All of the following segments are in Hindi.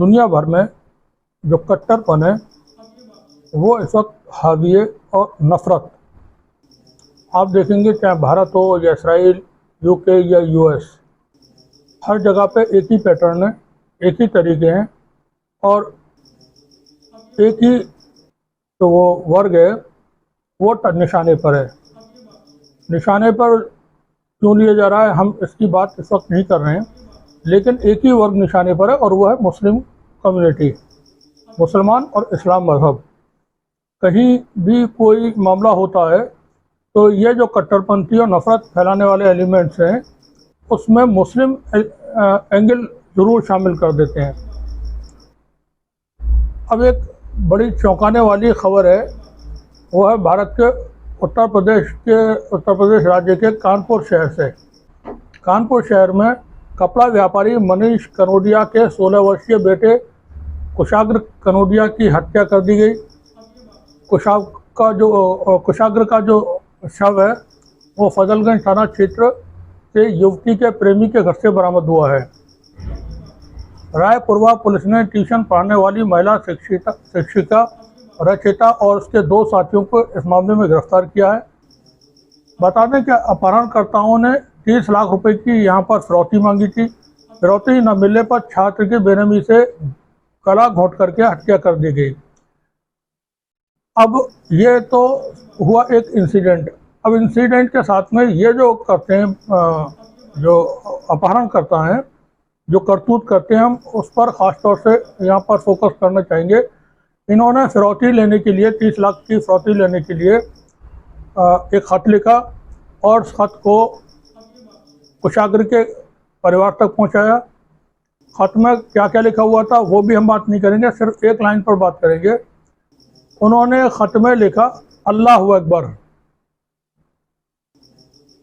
दुनिया भर में जो कट्टरपन है वो इस वक्त हावी है और नफ़रत। आप देखेंगे चाहे भारत हो या इसराइल, यूके या यूएस, हर जगह पे एक ही पैटर्न है, एक ही तरीके हैं और एक ही तो वो वर्ग है वो निशाने पर है। निशाने पर क्यों लिया जा रहा है हम इसकी बात इस वक्त नहीं कर रहे हैं, लेकिन एक ही वर्ग निशाने पर है और वो है मुस्लिम कम्युनिटी, मुसलमान और इस्लाम मज़हब। कहीं भी कोई मामला होता है तो ये जो कट्टरपंथी और नफ़रत फैलाने वाले एलिमेंट्स हैं उसमें मुस्लिम एंगल ज़रूर शामिल कर देते हैं। अब एक बड़ी चौंकाने वाली खबर है, वो है भारत के उत्तर प्रदेश राज्य के कानपुर शहर से। कानपुर शहर में कपड़ा व्यापारी मनीष कनोडिया के 16 वर्षीय बेटे कुशाग्र कनोडिया की हत्या कर दी गई। कुशाग्र का जो शव है वो फजलगंज थाना क्षेत्र से युवती के प्रेमी के घर से बरामद हुआ है। रायपुरवा पुलिस ने ट्यूशन पढ़ाने वाली महिला शिक्षिका रचिता और उसके 2 साथियों को इस मामले में गिरफ्तार किया है। बता दें कि अपहरणकर्ताओं ने 30 लाख रुपए की यहां पर फिरौती मांगी थी। फिरौती न मिलने पर छात्र की बेरहमी से गला घोंट करके हत्या कर दी गई। अब ये तो हुआ एक इंसिडेंट। अब इंसिडेंट के साथ में ये जो करते हैं, जो अपहरण करता है, जो करतूत करते हैं, हम उस पर ख़ास तौर से यहाँ पर फोकस करना चाहेंगे। इन्होंने फिरौती लेने के लिए 30 लाख की फिरौती लेने के लिए एक ख़त लिखा और उस ख़त को कुशाग्र के परिवार तक पहुँचाया। ख़त में क्या क्या लिखा हुआ था वो भी हम बात नहीं करेंगे, सिर्फ एक लाइन पर बात करेंगे। उन्होंने ख़त में लिखा अल्लाहु अकबर,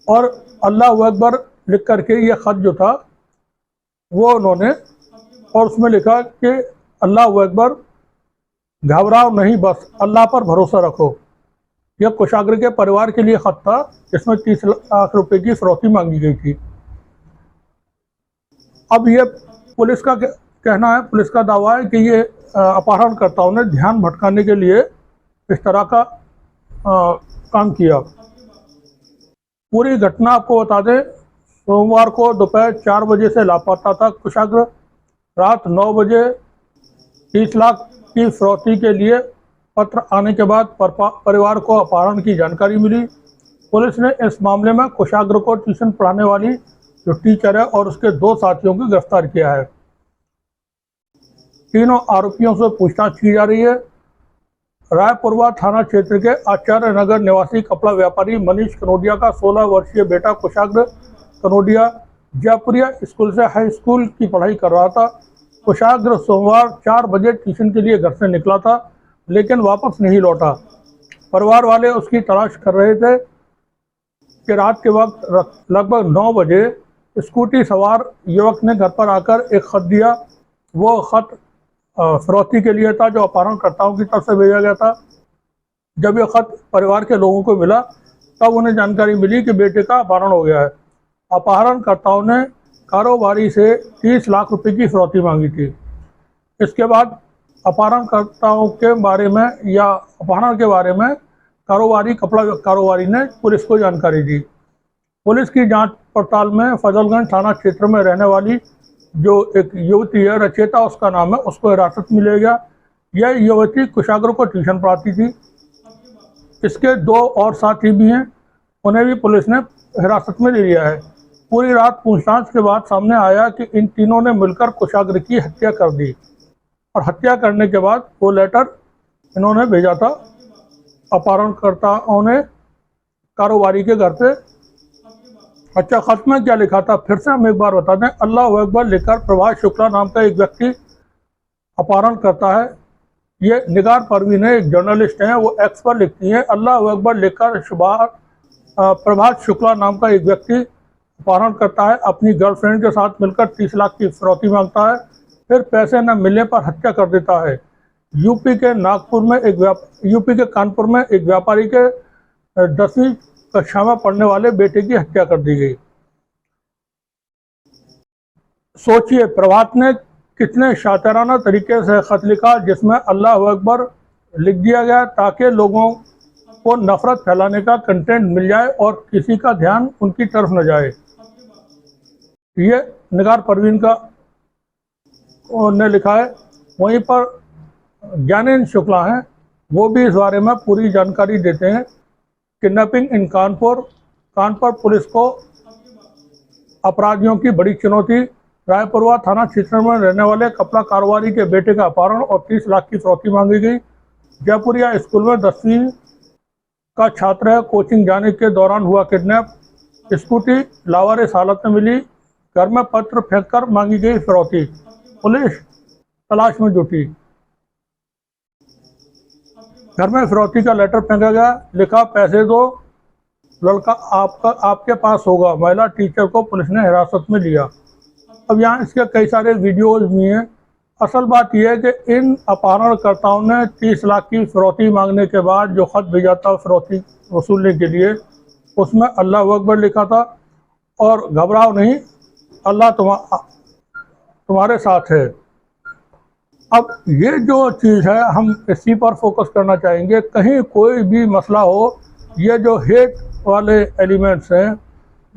और अल्लाहु अकबर लिख करके ये ख़त जो था वो उन्होंने, और उसमें लिखा कि अल्लाहु अकबर, घबराओ नहीं, बस अल्लाह पर भरोसा रखो। यह कुशाग्र के परिवार के लिए ख़त था जिसमें 30 लाख रुपए की फिरौती मांगी गई थी। अब ये पुलिस का कहना है, पुलिस का दावा है कि ये अपहरणकर्ताओं ने ध्यान भटकाने के लिए इस तरह का काम किया। पूरी घटना आपको बता दें, सोमवार को दोपहर 4 बजे से लापता था कुशाग्र। रात 9 बजे 30 लाख की फिरौती के लिए पत्र आने के बाद परिवार को अपहरण की जानकारी मिली। पुलिस ने इस मामले में कुशाग्र को ट्यूशन पढ़ाने वाली जो टीचर है और उसके 2 साथियों को गिरफ्तार किया है। तीनों आरोपियों से पूछताछ की जा रही है। रायपुरवा थाना क्षेत्र के आचार्य नगर निवासी कपड़ा व्यापारी मनीष कनोडिया का 16 वर्षीय बेटा कुशाग्र कनोडिया जयपुरिया स्कूल से हाई स्कूल की पढ़ाई कर रहा था। कुशाग्र सोमवार 4 बजे ट्यूशन के लिए घर से निकला था, लेकिन वापस नहीं लौटा। परिवार वाले उसकी तलाश कर रहे थे कि रात के वक्त लगभग 9 बजे स्कूटी सवार युवक ने घर पर आकर एक ख़त दिया। वो ख़त फिरौती के लिए था जो अपहरणकर्ताओं की तरफ से भेजा गया था। जब यह ख़त परिवार के लोगों को मिला तब उन्हें जानकारी मिली कि बेटे का अपहरण हो गया है। अपहरणकर्ताओं ने कारोबारी से 30 लाख रुपए की फिरौती मांगी थी। इसके बाद अपहरणकर्ताओं के बारे में या अपहरण के बारे में कपड़ा कारोबारी ने पुलिस को जानकारी दी। पुलिस की जांच पड़ताल में फजलगंज थाना क्षेत्र में रहने वाली जो एक युवती है, रचिता उसका नाम है, उसको हिरासत में लिया गया। यह युवती कुशाग्र को ट्यूशन पढ़ाती थी। इसके 2 और साथी भी हैं, उन्हें भी पुलिस ने हिरासत में ले लिया है। पूरी रात पूछताछ के बाद सामने आया कि इन तीनों ने मिलकर कुशाग्र की हत्या कर दी, और हत्या करने के बाद वो लेटर इन्होंने भेजा था अपहरणकर्ताओं ने कारोबारी के घर पे। अच्छा, ख़त में क्या लिखा था फिर से हम एक बार बता दें। अल्लाहु अकबर लिखकर प्रभात शुक्ला नाम का एक व्यक्ति अपहरण करता है। ये निगार परवीन है, एक जर्नलिस्ट हैं, वो एक्स पर लिखती हैं अल्लाहु अकबर लिखकर प्रभात शुक्ला नाम का एक व्यक्ति अपहरण करता है, अपनी गर्लफ्रेंड के साथ मिलकर 30 लाख की फिरौती मांगता है, फिर पैसे न मिलने पर हत्या कर देता है। यूपी के कानपुर में एक व्यापारी के 10वीं कक्षा में पढ़ने वाले बेटे की हत्या कर दी गई। सोचिए, प्रभात ने कितने शातिराना तरीके से ख़त लिखा जिसमें अल्लाह अकबर लिख दिया गया ताकि लोगों को नफ़रत फैलाने का कंटेंट मिल जाए और किसी का ध्यान उनकी तरफ न जाए। ये निगार परवीन का ने लिखा है। वहीं पर ज्ञानेंद्र शुक्ला हैं, वो भी इस बारे में पूरी जानकारी देते हैं। किडनैपिंग इन कानपुर पुलिस को अपराधियों की बड़ी चुनौती। रायपुरवा थाना क्षेत्र में रहने वाले कपड़ा कारोबारी के बेटे का अपहरण और 30 लाख की फिरौती मांगी गई। जयपुरिया स्कूल में 10वीं का छात्र है, कोचिंग जाने के दौरान हुआ किडनैप। स्कूटी लावारिस हालत में मिली, घर में पत्र फेंककर मांगी गई फिरौती। पुलिस तलाश में जुटी। घर में फिरौती का लेटर फेंका गया, लिखा पैसे दो, लड़का आपके पास होगा। महिला टीचर को पुलिस ने हिरासत में लिया। अब यहाँ इसके कई सारे वीडियोज भी हैं। असल बात यह है कि इन अपहरणकर्ताओं ने 30 लाख की फिरौती मांगने के बाद जो खत भेजा था फिरौती वसूलने के लिए, उसमें अल्लाह अकबर लिखा था और घबराओ नहीं, अल्लाह तुम्हारे साथ है। अब ये जो चीज़ है हम इसी पर फोकस करना चाहेंगे। कहीं कोई भी मसला हो, ये जो हेट वाले एलिमेंट्स हैं,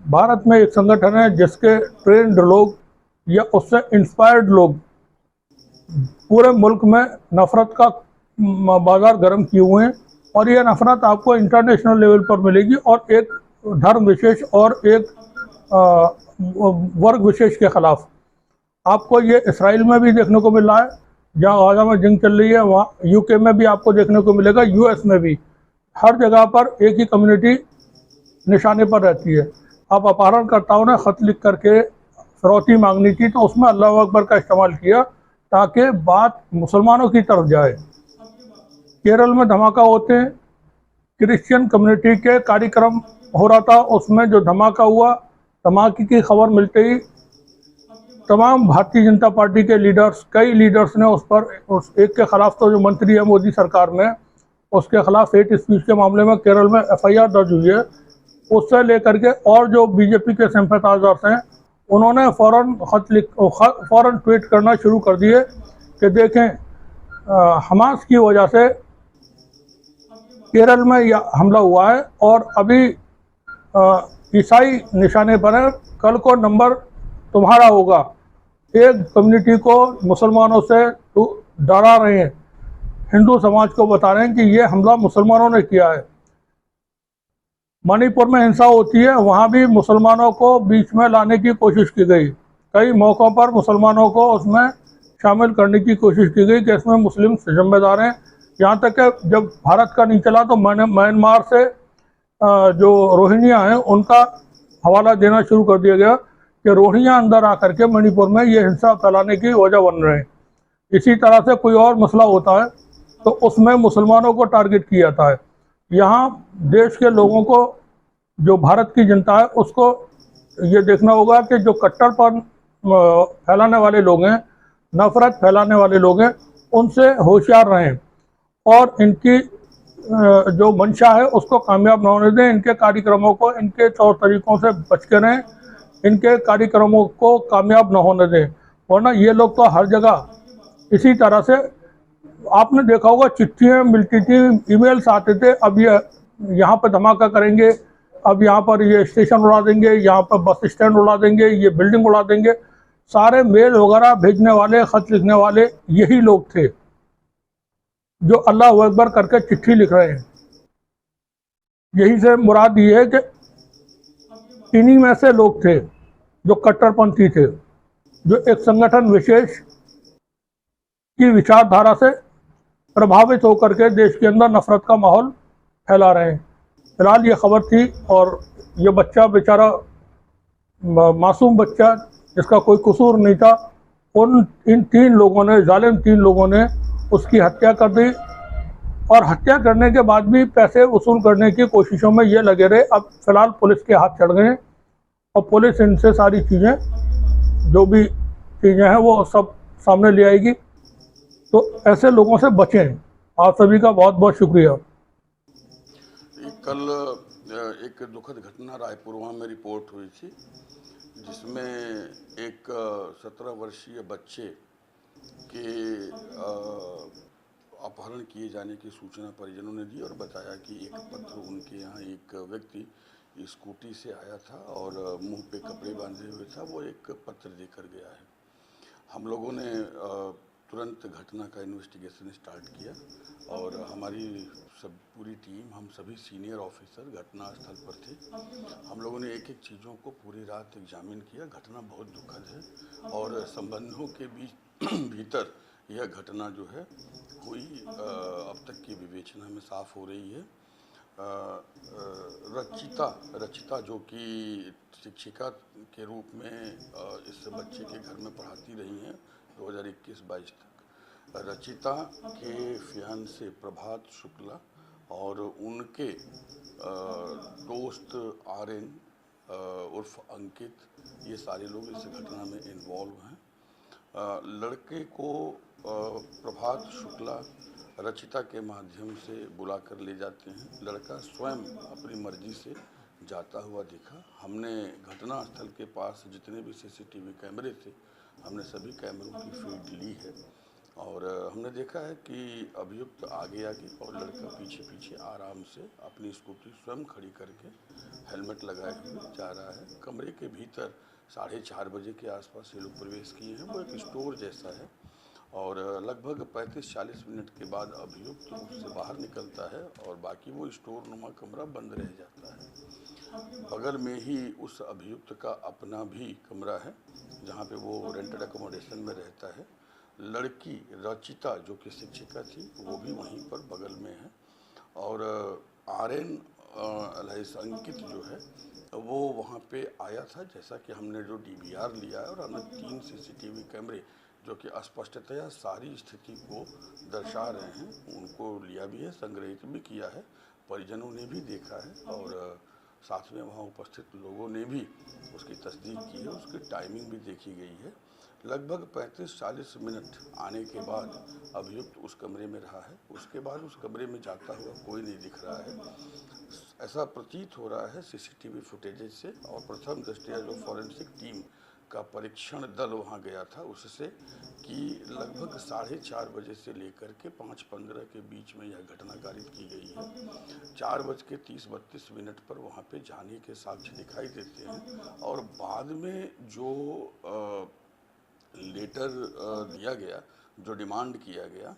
भारत में एक संगठन है जिसके ट्रेंड लोग या उससे इंस्पायर्ड लोग पूरे मुल्क में नफ़रत का बाजार गर्म किए हुए हैं और ये नफ़रत आपको इंटरनेशनल लेवल पर मिलेगी और एक धर्म विशेष और एक वर्ग विशेष के ख़िलाफ़। आपको ये इसराइल में भी देखने को मिल रहा है, जहाँ गाज़ा में जंग चल रही है, वहाँ यूके में भी आपको देखने को मिलेगा, यूएस में भी। हर जगह पर एक ही कम्युनिटी निशाने पर रहती है। अब अपहरणकर्ताओं ने ख़त लिख करके फिरौती मांगनी थी, तो उसमें अल्लाह अकबर का इस्तेमाल किया ताकि बात मुसलमानों की तरफ जाए। केरल में धमाका होते हैं, क्रिश्चियन कम्युनिटी के कार्यक्रम हो रहा था, उसमें जो धमाका हुआ, धमाके की खबर मिलते ही तमाम भारतीय जनता पार्टी के लीडर्स, कई लीडर्स ने उस एक के खिलाफ, तो जो मंत्री है मोदी सरकार में, उसके खिलाफ हेट स्पीच के मामले में केरल में एफआईआर दर्ज हुई है। उससे लेकर के और जो बीजेपी के सिंपैथाइजर्स हैं, उन्होंने फ़ौरन ट्वीट करना शुरू कर दिए कि देखें हमास की वजह से केरल में यह हमला हुआ है और अभी ईसाई निशाने पर है, कल को नंबर तुम्हारा होगा। एक कम्युनिटी को मुसलमानों से डरा रहे हैं, हिंदू समाज को बता रहे हैं कि ये हमला मुसलमानों ने किया है। मणिपुर में हिंसा होती है, वहाँ भी मुसलमानों को बीच में लाने की कोशिश की गई। कई मौक़ों पर मुसलमानों को उसमें शामिल करने की कोशिश की गई कि इसमें मुस्लिम जिम्मेदार हैं। यहाँ तक कि जब भारत का नहीं चला तो म्यांमार से जो रोहिंग्या हैं उनका हवाला देना शुरू कर दिया गया कि रोहिंग्या अंदर आकर के मणिपुर में ये हिंसा फैलाने की वजह बन रहे हैं। इसी तरह से कोई और मसला होता है तो उसमें मुसलमानों को टारगेट किया जाता है। यहाँ देश के लोगों को, जो भारत की जनता है, उसको ये देखना होगा कि जो कट्टरपन फैलाने वाले लोग हैं, नफ़रत फैलाने वाले लोग हैं, उनसे होशियार रहें और इनकी जो मंशा है उसको कामयाब न होने दें। इनके कार्यक्रमों को, इनके तौर तरीक़ों से बच के रहें, इनके कार्यक्रमों को कामयाब न होने दें, वरना ये लोग तो हर जगह इसी तरह से, आपने देखा होगा चिट्ठियाँ मिलती थी, ईमेल्स आते थे, अब ये यहाँ पर धमाका करेंगे, अब यहाँ पर ये स्टेशन उड़ा देंगे, यहाँ पर बस स्टैंड उड़ा देंगे, ये बिल्डिंग उड़ा देंगे। सारे मेल वगैरह भेजने वाले, ख़त लिखने वाले यही लोग थे जो अल्लाह अकबर करके चिट्ठी लिख रहे हैं। यही से मुराद ये है कि इन्हीं में से लोग थे जो कट्टरपंथी थे, जो एक संगठन विशेष की विचारधारा से प्रभावित होकर के देश के अंदर नफ़रत का माहौल फैला रहे हैं। फिलहाल ये खबर थी और ये बच्चा बेचारा, मासूम बच्चा जिसका कोई कसूर नहीं था, इन 3 लोगों ने, जालिम 3 लोगों ने उसकी हत्या कर दी और हत्या करने के बाद भी पैसे वसूल करने की कोशिशों में ये लगे रहे। अब फिलहाल पुलिस के हाथ चढ़ गए और पुलिस इनसे सारी चीज़ें, जो भी चीज़ें हैं, वो सब सामने ले आएगी। तो ऐसे लोगों से बचें। आप सभी का बहुत बहुत शुक्रिया। कल एक दुखद घटना रायपुरवा में रिपोर्ट हुई थी, जिसमें एक 17 वर्षीय बच्चे कि अपहरण किए जाने की सूचना परिजनों ने दी और बताया कि एक पत्र उनके यहाँ एक व्यक्ति स्कूटी से आया था और मुंह पे कपड़े बांधे हुए था, वो एक पत्र देकर गया है। हम लोगों ने तुरंत घटना का इन्वेस्टिगेशन स्टार्ट किया और हमारी सब पूरी टीम, हम सभी सीनियर ऑफिसर घटनास्थल पर थे। हम लोगों ने एक एक चीज़ों को पूरी रात एग्जामिन किया। घटना बहुत दुखद है और संबंधों के बीच भीतर यह घटना जो है हुई अब तक की विवेचना में साफ हो रही है। रचिता जो कि शिक्षिका के रूप में इस बच्चे के घर में पढ़ाती रही हैं 2021-22 तक। रचिता के फियांसे प्रभात शुक्ला और उनके दोस्त आर्यन उर्फ अंकित, ये सारे लोग इस घटना में इन्वॉल्व हैं। लड़के को प्रभात शुक्ला रचिता के माध्यम से बुलाकर ले जाते हैं। लड़का स्वयं अपनी मर्जी से जाता हुआ दिखा। हमने घटनास्थल के पास जितने भी सीसीटीवी कैमरे थे, हमने सभी कैमरों की फीड ली है और हमने देखा है कि अभियुक्त आगे आगे और लड़का पीछे पीछे आराम से अपनी स्कूटी स्वयं खड़ी करके हेलमेट लगाए हुए जा रहा है। कमरे के भीतर 4:30 बजे के आसपास ये लोग प्रवेश किए हैं। वो एक स्टोर जैसा है और लगभग 35-40 मिनट के बाद अभियुक्त उससे बाहर निकलता है और बाकी वो स्टोर नुमा कमरा बंद रह जाता है। बगल में ही उस अभियुक्त का अपना भी कमरा है जहाँ पे वो रेंटेड एकोमोडेशन में रहता है। लड़की रचिता जो कि शिक्षिका थी वो भी वहीं पर बगल में है और आर्यन अंकित जो है वो वहाँ पे आया था। जैसा कि हमने जो डीवीआर लिया है और हमने 3 सीसीटीवी कैमरे जो कि स्पष्टतया सारी स्थिति को दर्शा रहे हैं, उनको लिया भी है, संग्रहित भी किया है, परिजनों ने भी देखा है और साथ में वहाँ उपस्थित लोगों ने भी उसकी तस्दीक की है। उसकी टाइमिंग भी देखी गई है। लगभग 35-40 मिनट आने के बाद अभियुक्त उस कमरे में रहा है। उसके बाद उस कमरे में जाता हुआ कोई नहीं दिख रहा है, ऐसा प्रतीत हो रहा है सीसीटीवी फुटेजेज से। और प्रथम दृष्टया जो फॉरेंसिक टीम का परीक्षण दल वहां गया था उससे कि लगभग 4:30 बजे से लेकर के 5:15 के बीच में यह घटना कारित की गई है। 4:30-32 पर वहां पे जाने के साक्ष्य दिखाई देते हैं और बाद में जो लेटर दिया गया, जो डिमांड किया गया,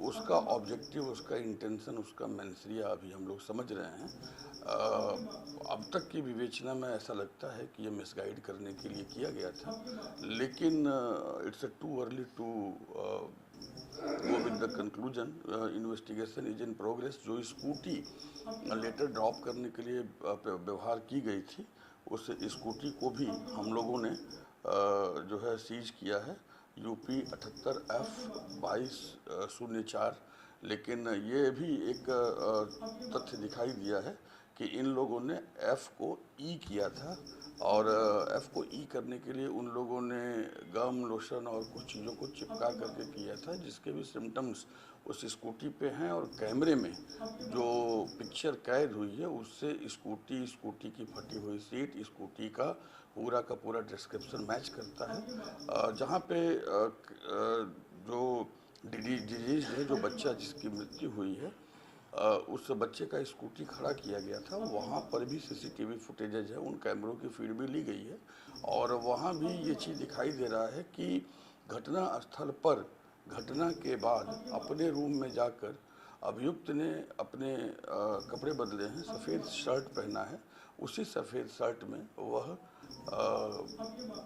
उसका ऑब्जेक्टिव, उसका इंटेंशन, उसका मेंसरिया अभी हम लोग समझ रहे हैं। अब तक की विवेचना में ऐसा लगता है कि ये मिसगाइड करने के लिए किया गया था, लेकिन it's too early to go with the conclusion. Investigation is in progress. जो स्कूटी लेटर ड्रॉप करने के लिए व्यवहार की गई थी, उस स्कूटी को भी हम लोगों ने जो है सीज किया है, यूपी 78F2204। लेकिन ये भी एक तथ्य दिखाई दिया है कि इन लोगों ने F को E किया था और F को E करने के लिए उन लोगों ने गम, लोशन और कुछ चीज़ों को चिपका करके किया था, जिसके भी सिम्टम्स उस स्कूटी पे हैं। और कैमरे में जो पिक्चर कैद हुई है उससे स्कूटी की फटी हुई सीट, स्कूटी का पूरा डिस्क्रिप्शन मैच करता है। जहाँ पे जो डिजीज है, जो बच्चा जिसकी मृत्यु हुई है, उस बच्चे का स्कूटी खड़ा किया गया था, वहाँ पर भी सीसीटीवी फुटेजेज है, उन कैमरों की फीड भी ली गई है और वहाँ भी ये चीज़ दिखाई दे रहा है कि घटना स्थल पर घटना के बाद अपने रूम में जाकर अभियुक्त ने अपने कपड़े बदले हैं, सफ़ेद शर्ट पहना है, उसी सफ़ेद शर्ट में वह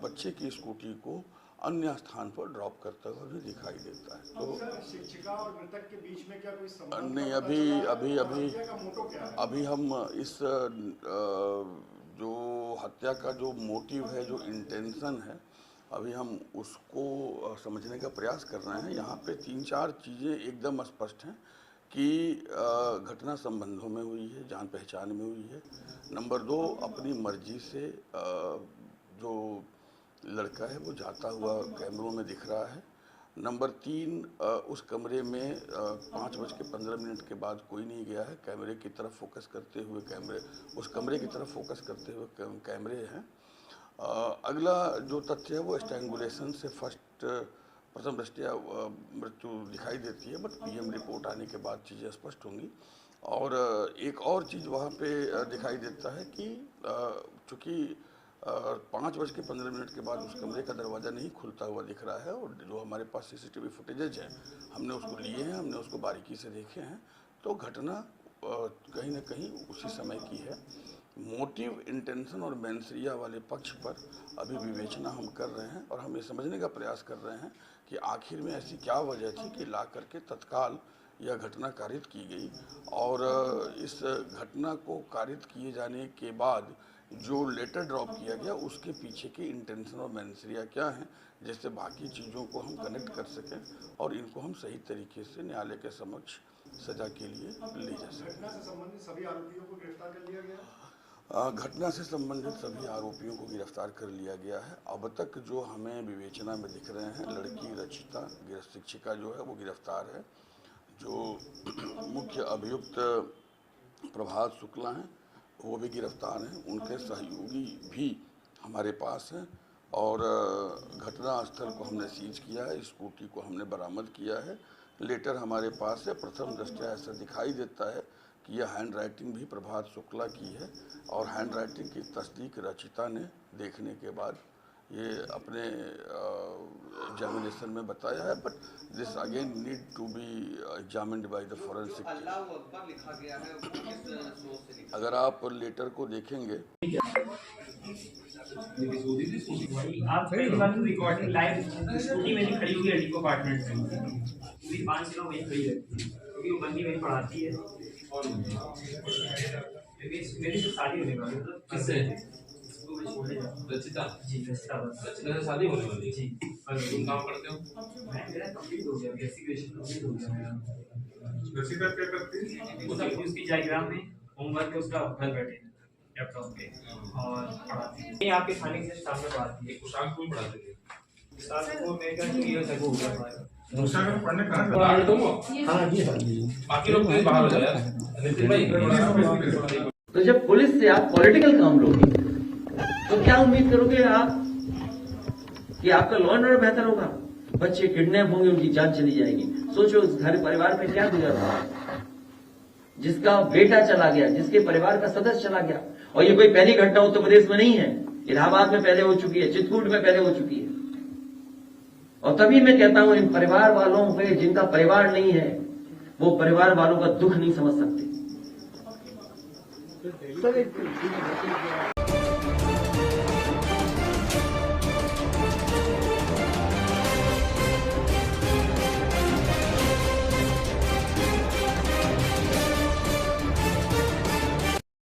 बच्चे की स्कूटी को अन्य स्थान पर ड्रॉप करता हुआ भी दिखाई देता है। तो शिक्षिका और मृतक के बीच में क्या कोई संबंध नहीं, का पता चला? अभी का मोटो क्या है? अभी हम इस जो हत्या का जो मोटिव है, जो इंटेंशन है, अभी हम उसको समझने का प्रयास कर रहे हैं। यहाँ पे 3-4 चीज़ें एकदम स्पष्ट हैं कि घटना संबंधों में हुई है, जान पहचान में हुई है। नंबर 2, अपनी मर्जी से जो लड़का है वो जाता हुआ कैमरों में दिख रहा है। नंबर 3, उस कमरे में 5:15 के बाद कोई नहीं गया है। कैमरे की तरफ फोकस करते हुए उस कमरे की तरफ फोकस करते हुए कैमरे हैं। अगला जो तथ्य है वो स्ट्रैंगुलेशन से फर्स्ट फर्स्ट प्रथम दृष्टया मृत्यु दिखाई देती है, बट पीएम रिपोर्ट आने के बाद चीज़ें स्पष्ट होंगी। और एक और चीज़ वहाँ पे दिखाई देता है कि चूँकि 5:15 के बाद उस कमरे का दरवाज़ा नहीं खुलता हुआ दिख रहा है, और जो हमारे पास सीसीटीवी फुटेजेज हैं हमने उसको लिए हैं, हमने उसको बारीकी से देखे हैं, तो घटना कहीं ना कहीं उसी समय की है। मोटिव, इंटेंशन और मेंसरिया वाले पक्ष पर अभी विवेचना हम कर रहे हैं, और हम ये समझने का प्रयास कर रहे हैं कि आखिर में ऐसी क्या वजह थी कि ला करके तत्काल यह घटना कारित की गई। और इस घटना को कारित किए जाने के बाद जो लेटर ड्रॉप किया गया उसके पीछे के इंटेंशन और मेंसरिया क्या हैं, जिससे बाकी चीज़ों को हम कनेक्ट कर सकें और इनको हम सही तरीके से न्यायालय के समक्ष सजा के लिए ले जा सकें। घटना से संबंधित सभी आरोपियों को गिरफ्तार कर लिया गया। घटना से संबंधित सभी आरोपियों को गिरफ्तार कर लिया गया है। अब तक जो हमें विवेचना में दिख रहे हैं, लड़की रचिता शिक्षिका जो है वो गिरफ्तार है। जो मुख्य अभियुक्त प्रभात शुक्ला हैं वो भी गिरफ्तार हैं। उनके सहयोगी भी हमारे पास हैं, और घटना स्थल को हमने सीज किया है, स्कूटी को हमने बरामद किया है। लेटर हमारे पास है। प्रथम दृष्टया ऐसा दिखाई देता है कि यह हैंड राइटिंग भी प्रभात शुक्ला की है, और हैंड राइटिंग की तस्दीक रचिता ने देखने के बाद ये अपने एग्जामिनेशन में बताया है। But this again need to be examined by the forensic. अगर आप लेटर को देखेंगे, आप रिकॉर्डिंग लाइव स्कूटी मेरी खड़ी हुई है डिको अपार्टमेंट में, पूरी 5 किलो वहीं खड़ी रहती है क्योंकि वो बंदी मेरी पढ़ाती है। और मेरी तो शादी होने वाली है। किससे? रचिता जी, रचिता से शादी होने वाली है जी। तुम काम करते हो? मैं, मेरा कंप्लीट हो गया, बेसिक ग्रेजुएशन कंप्लीट हो गया मेरा। रचिता क्या करती है? उसकी डायग्राम में होमवर्क है उसका, घर बैठे लैपटॉप पे और पढ़ाती है। यहाँ पे खाने के सामने पढ़ाती है। कुशाक को पढ़ाते थे। कुशाक को मैं क्या 2 इयर्स अगो हो गया हमारा। कुशाक में पढ़ने कहाँ बाहर तुम? हाँ जी सर जी। बाकी लोग भी बाहर हो जाए। नितिन भाई, तो जब पुलिस से आप पॉलिटिकल काम लोगे तो क्या उम्मीद करोगे आप कि आपका लॉ एंड ऑर्डर बेहतर होगा? बच्चे किडनैप होंगे, उनकी जान चली जाएगी। सोचो उस घर परिवार में क्या गुजर रहा है, जिसका बेटा चला गया, जिसके परिवार का सदस्य चला गया। और ये कोई पहली घटना उत्तर प्रदेश में नहीं है, इलाहाबाद में पहले हो चुकी है, चित्रकूट में पहले हो चुकी है। और तभी मैं कहता हूं इन परिवार वालों पे, जिनका परिवार नहीं है, वो परिवार वालों का दुख नहीं समझ सकते।